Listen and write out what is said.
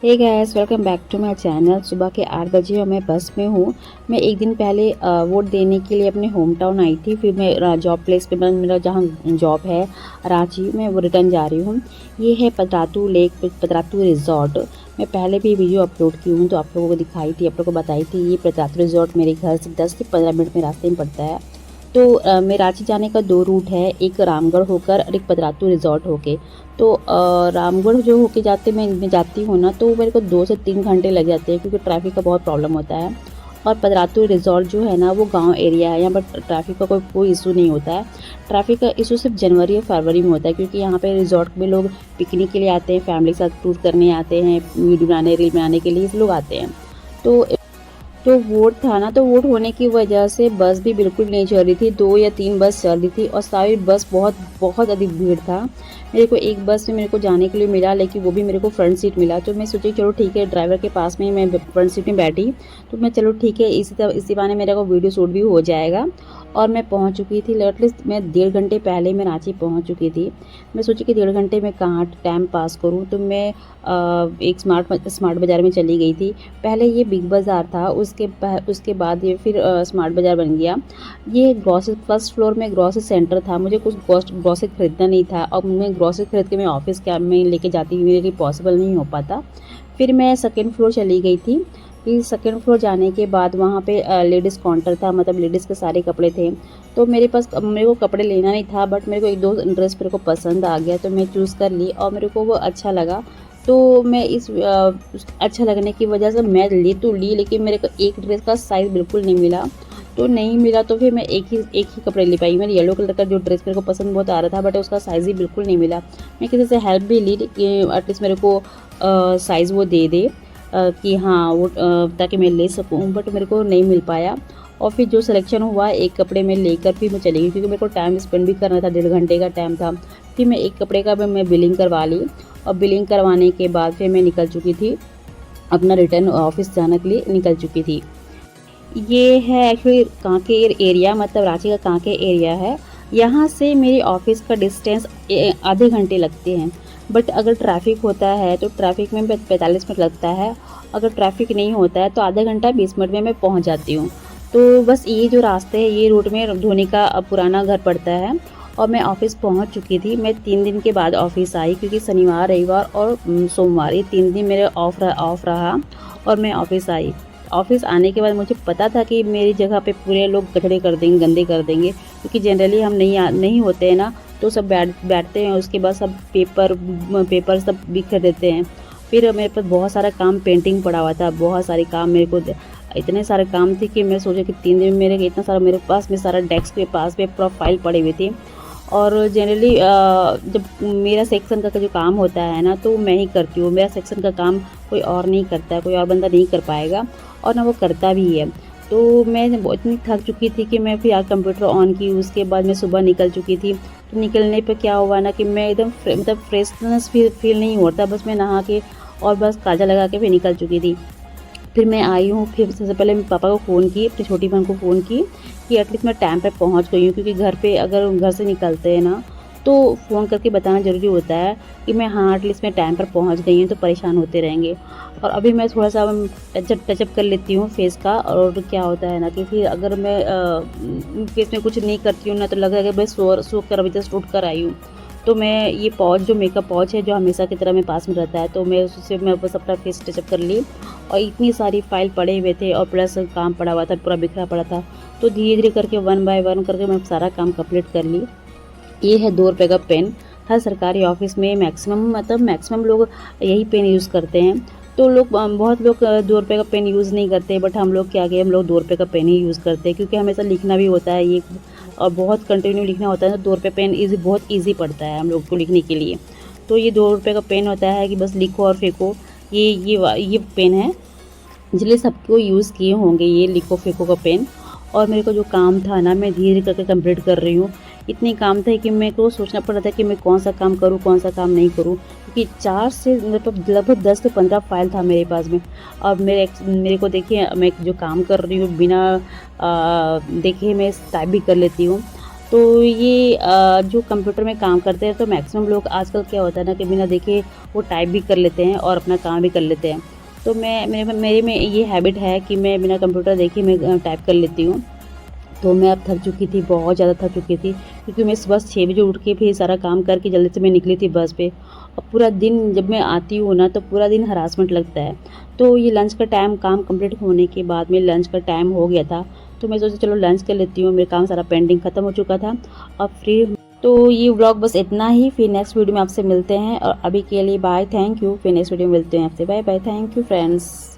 Hey guys, welcome back to my channel. सुबह के 8 बजे और मैं बस में हूँ। मैं एक दिन पहले वोट देने के लिए अपने होम टाउन आई थी। फिर मैं जॉब प्लेस पे मेरा जहाँ जॉब है रांची में, वो रिटर्न जा रही हूँ। ये है पतरातू लेक, पतरातू रिजॉर्ट। मैं पहले भी वीडियो अपलोड की हूँ तो आप लोगों को दिखाई थी, आप लोगों को बताई थी। ये पतरातू रिजॉर्ट मेरे घर से 10 से 15 मिनट में रास्ते में पड़ता है। तो मैं रांची जाने का 2 रूट है, एक रामगढ़ होकर और एक पतरातू रिजॉर्ट होके। तो रामगढ़ जो होके मैं जाती हूँ ना, तो मेरे को 2 से 3 घंटे लग जाते हैं क्योंकि ट्रैफिक का बहुत प्रॉब्लम होता है। और पतरातू रिजॉर्ट जो है ना, वो गांव एरिया है। यहाँ पर ट्रैफिक का कोई इशू नहीं होता है। ट्रैफिक का इशू सिर्फ जनवरी और फरवरी में होता है क्योंकि यहाँ पे रिजॉर्ट में लोग पिकनिक के लिए आते हैं, फैमिली के साथ टूर करने आते हैं, वीडियो बनाने, रील बनाने के लिए लोग आते हैं। तो वोट था ना, तो वोट होने की वजह से बस भी बिल्कुल नहीं चल रही थी। 2 या 3 बस चल रही थी और सारी बस बहुत बहुत अधिक भीड़ था। मेरे को एक बस में मेरे को जाने के लिए मिला, लेकिन वो भी मेरे को फ्रंट सीट मिला। तो मैं सोची चलो ठीक है, ड्राइवर के पास में ही मैं फ्रंट सीट में बैठी। तो मैं चलो ठीक है, इसी बहाने मेरे को वीडियो शूट भी हो जाएगा। और मैं पहुंच चुकी थी, एटलीस्ट मैं 1.5 घंटे पहले मैं रांची पहुंच चुकी थी। मैं सोची कि 1.5 घंटे में कहाँ टाइम पास करूँ, तो मैं एक स्मार्ट बाज़ार में चली गई थी। पहले ये बिग बाज़ार था, उसके बाद ये फिर स्मार्ट बाज़ार बन गया। ये ग्रॉसरी, फर्स्ट फ्लोर में ग्रॉसरी सेंटर था। मुझे कुछ ग्रॉसरी खरीदना नहीं था और मैं ग्रॉसरी खरीद के मैं ऑफिस क्या में लेके जाती, मेरे लिए पॉसिबल नहीं हो पाता। फिर मैं सेकेंड फ्लोर चली गई थी। फिर सेकेंड फ्लोर जाने के बाद वहाँ पे लेडीज़ काउंटर था, मतलब लेडीज़ के सारे कपड़े थे। तो मेरे को कपड़े लेना नहीं था, बट मेरे को 1-2 ड्रेस मेरे को पसंद आ गया, तो मैं चूज़ कर ली और मेरे को वो अच्छा लगा। तो मैं अच्छा लगने की वजह से मैं ले तो ली, लेकिन मेरे को एक ड्रेस का साइज़ बिल्कुल नहीं मिला। तो फिर मैं एक ही कपड़े ले पाई। मैंने येलो कलर का जो ड्रेस मेरे को पसंद बहुत आ रहा था, बट उसका साइज़ ही बिल्कुल नहीं मिला। मैं किसी से हेल्प भी ली कि एटलीस्ट मेरे को साइज़ वो दे दे, कि हाँ वो ताकि मैं ले सकूँ, बट मेरे को नहीं मिल पाया। और फिर जो सिलेक्शन हुआ, एक कपड़े में लेकर फिर मैं चली गई क्योंकि मेरे को टाइम स्पेंड भी करना था, 1.5 घंटे का टाइम था। फिर मैं एक कपड़े का मैं बिलिंग करवा ली और बिलिंग करवाने के बाद फिर मैं निकल चुकी थी, अपना रिटर्न ऑफिस जाने के लिए निकल चुकी थी। ये है एक्चुअली कांकेर एरिया, मतलब रांची का कांकेर एरिया है। यहाँ से मेरे ऑफिस का डिस्टेंस आधे घंटे लगते हैं, बट अगर ट्रैफिक होता है तो ट्रैफिक में 45 मिनट लगता है। अगर ट्रैफिक नहीं होता है तो आधा घंटा 20 मिनट में मैं पहुँच जाती हूँ। तो बस ये जो रास्ते है, ये रूट में धोनी का पुराना घर पड़ता है। और मैं ऑफिस पहुंच चुकी थी। मैं 3 दिन के बाद ऑफिस आई क्योंकि शनिवार, रविवार और सोमवार, ये 3 दिन मेरे ऑफ रहा और मैं ऑफिस आई। ऑफिस आने के बाद मुझे पता था कि मेरी जगह पे पूरे लोग कचड़े कर देंगे, गंदे कर देंगे, क्योंकि जनरली हम नहीं होते हैं ना, तो सब बैठते हैं। उसके बाद सब पेपर सब बिखर देते हैं। फिर मेरे पास बहुत सारा काम पेंटिंग पड़ा हुआ था, बहुत सारे काम मेरे को, इतने सारे काम थे कि मैं सोचा कि 3 दिन में मेरे इतना सारा, मेरे पास में सारा डेस्क के पास में पूरा फाइल पड़े हुए थे। और जनरली जब मेरा सेक्शन का जो काम होता है ना, तो मैं ही करती हूँ। मेरा सेक्शन का काम कोई और नहीं करता है, कोई और बंदा नहीं कर पाएगा और ना वो करता भी है। तो मैं बहुत इतनी थक चुकी थी कि मैं फिर कंप्यूटर ऑन की। उसके बाद मैं सुबह निकल चुकी थी। तो निकलने पे क्या हुआ ना कि मैं एकदम मतलब फ्रेशनेस फील नहीं होता। बस मैं नहा के और बस काजल लगा के फिर निकल चुकी थी। फिर मैं आई हूँ। फिर सबसे पहले मैं पापा को फ़ोन की, अपनी छोटी बहन को फ़ोन की कि एटलीस्ट मैं टाइम पे पहुँच गई हूँ, क्योंकि घर पे अगर घर से निकलते हैं ना, तो फ़ोन करके बताना ज़रूरी होता है कि मैं हाँ एटलीस्ट मैं टाइम पर पहुँच गई हूँ, तो परेशान होते रहेंगे। और अभी मैं थोड़ा सा टचअप कर लेती हूँ फेस का। और क्या होता है ना कि फिर अगर मैं फेस में कुछ नहीं करती हूँ ना, तो लगेगा कि मैं सो कर अभी जस्ट उठ कर आई हूँ। तो मैं ये पाउच, जो मेकअप पाउच है, जो हमेशा की तरह मेरे पास में रहता है, तो मैं उससे मैं बस अपना फेस टचअप कर ली। और इतनी सारी फाइल पड़े हुए थे और प्लस काम पड़ा हुआ था, पूरा बिखरा पड़ा था। तो धीरे धीरे करके 1 बाय 1 करके मैं सारा काम कंप्लीट कर ली। ये है 2 रुपये का पेन। हर सरकारी ऑफिस में मैक्सिमम लोग यही पेन यूज़ करते हैं। तो बहुत लोग 2 रुपये का पेन यूज़ नहीं करते, बट हम लोग क्या किए, हम लोग 2 रुपये का पेन ही यूज़ करते हैं, क्योंकि हमेशा लिखना भी होता है ये, और बहुत कंटिन्यू लिखना होता है। तो 2 रुपये पेन बहुत ईजी पड़ता है हम लोग को लिखने के लिए। तो ये 2 रुपये का पेन होता है कि बस लिखो और फेंको। ये पेन है, इसलिए सबको यूज़ किए होंगे ये लिखो फेंको का पेन। और मेरे को जो काम था ना, मैं धीरे धीरे करके कंप्लीट कर रही हूँ। इतने काम थे कि मेरे को सोचना पड़ रहा था कि मैं कौन सा काम करूँ, कौन सा काम नहीं करूँ, क्योंकि 4 से मतलब लगभग 10 से 15 फाइल था मेरे पास में। अब मेरे को देखिए, मैं जो काम कर रही हूँ बिना देखे मैं टाइप भी कर लेती हूँ। तो ये जो कंप्यूटर में काम करते हैं तो मैक्सिमम लोग आजकल क्या होता है ना कि बिना देखे वो टाइप भी कर लेते हैं और अपना काम भी कर लेते हैं। तो मैं मेरे में ये हैबिट है कि मैं बिना कंप्यूटर देखे मैं टाइप कर लेती हूँ। तो मैं अब थक चुकी थी, बहुत ज़्यादा थक चुकी थी, क्योंकि मैं सुबह 6 बजे उठ के फिर सारा काम करके जल्दी से मैं निकली थी बस पे। और पूरा दिन जब मैं आती हूँ ना तो पूरा दिन हरासमेंट लगता है। तो ये लंच का टाइम, काम कंप्लीट होने के बाद में लंच का टाइम हो गया था, तो मैं सोचा चलो लंच कर लेती हूँ, मेरा काम सारा पेंडिंग ख़त्म हो चुका था। अब फ्री तो ये व्लॉग बस इतना ही, फिर नेक्स्ट वीडियो में आपसे मिलते हैं और अभी के लिए बाय, थैंक यू। फिर नेक्स्ट वीडियो में मिलते हैं आपसे, bye bye, thank you friends.